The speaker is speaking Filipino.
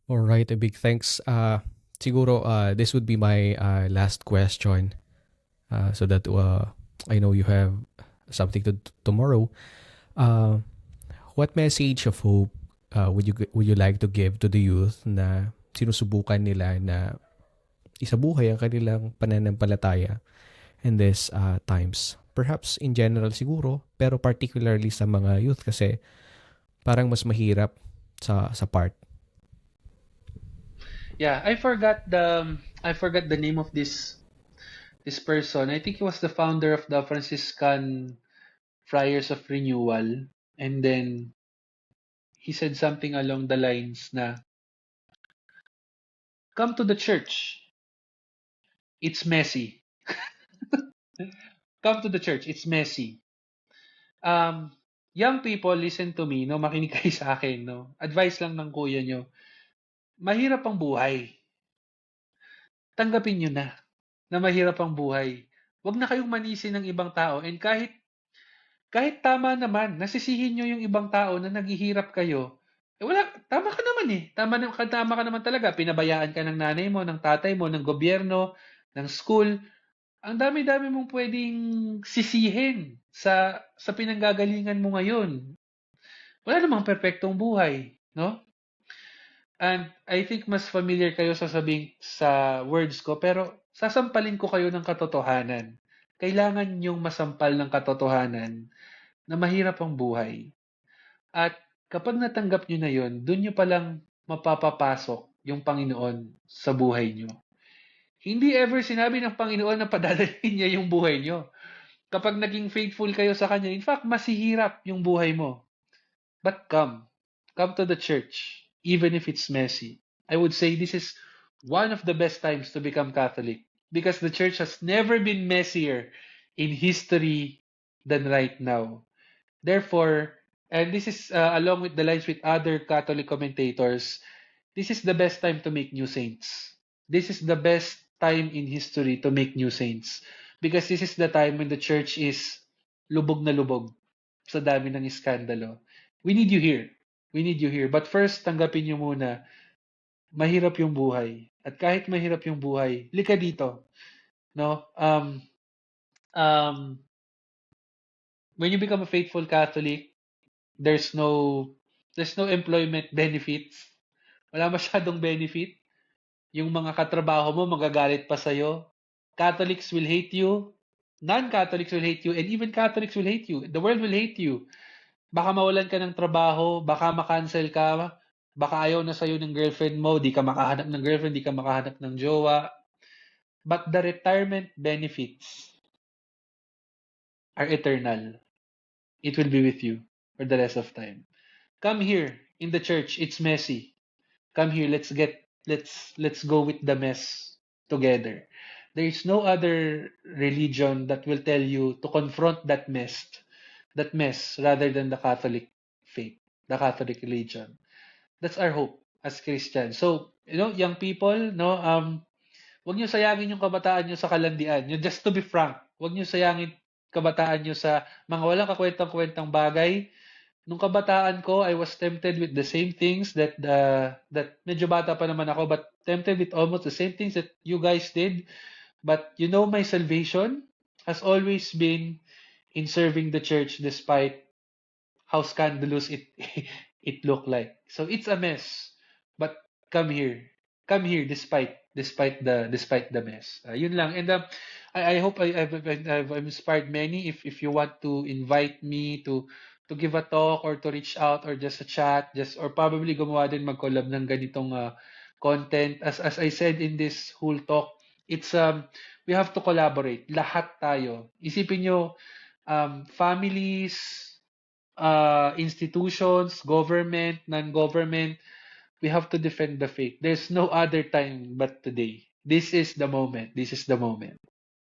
All right, a big thanks. Siguro this would be my last question, so that I know you have something to tomorrow. Uh, what message of hope would you like to give to the youth na sinusubukan nila na isabuhay ang kanilang pananampalataya in these times? Perhaps in general siguro, pero particularly sa mga youth kasi parang mas mahirap sa part. Yeah, I forgot the name of this person. I think he was the founder of the Franciscan Friars of Renewal, and then he said something along the lines na, "Come to the church. It's messy. Come to the church. It's messy." Um, young people, listen to me, no, makinig kayo sa akin, no. Advice lang ng kuya nyo. Mahirap ang buhay. Tanggapin nyo na mahirap ang buhay. Huwag na kayong manisi ng ibang tao, and kahit tama naman, nasisihin nyo yung ibang tao na naghihirap kayo, wala, tama ka naman eh. Tama ka naman talaga. Pinabayaan ka ng nanay mo, ng tatay mo, ng gobyerno, ng school. Ang dami-dami mong pwedeng sisihin sa pinanggagalingan mo ngayon. Wala namang perpektong buhay, no? And I think mas familiar kayo sa words ko, pero sasampalin ko kayo ng katotohanan. Kailangan yung masampal ng katotohanan na mahirap ang buhay. At kapag natanggap nyo na yon, dun nyo palang mapapapasok yung Panginoon sa buhay nyo. Hindi ever sinabi ng Panginoon na padadalhin niya yung buhay nyo. Kapag naging faithful kayo sa Kanya, in fact, masihirap yung buhay mo. But come to the church, even if it's messy. I would say this is one of the best times to become Catholic because the church has never been messier in history than right now. Therefore, and this is along with the lines with other Catholic commentators, this is the best time to make new saints. This is the best time in history to make new saints because this is the time when the church is lubog na lubog sa dami ng iskandalo. We need you here. We need you here. But first, tanggapin nyo muna, mahirap yung buhay. At kahit mahirap yung buhay, lika dito. No? Um, when you become a faithful Catholic, there's no there's no employment benefits. Wala masyadong benefit. Yung mga katrabaho mo magagalit pa sa'yo. Catholics will hate you. Non-Catholics will hate you. And even Catholics will hate you. The world will hate you. Baka mawalan ka ng trabaho, baka makancel ka, baka ayaw na sa'yo ng girlfriend mo, di ka makahanap ng girlfriend, di ka makahanap ng jowa. But the retirement benefits are eternal. It will be with you for the rest of time. Come here in the church. It's messy. Come here. Let's go with the mess together. There is no other religion that will tell you to confront that mess rather than the Catholic faith, the Catholic religion. That's our hope as Christians. So, young people, no, wag niyo sayangin yung kabataan niyo sa kalandian. Just to be frank, wag niyo sayangin kabataan niyo sa mga walang kakwentang-kwentang bagay. Nung kabataan ko, I was tempted with the same things that medyo bata pa naman ako, but tempted with almost the same things that you guys did. But my salvation has always been in serving the church despite how scandalous it it looked like. So it's a mess, but come here, come here despite the mess. Yun lang. And I hope I've inspired many. If you want to invite me to give a talk or to reach out or just a chat, just or probably gumawa din mag-collab ng ganitong content. As I said in this whole talk, it's we have to collaborate. Lahat tayo. Isipin nyo, families, institutions, government, non-government, we have to defend the faith. There's no other time but today. This is the moment. This is the moment.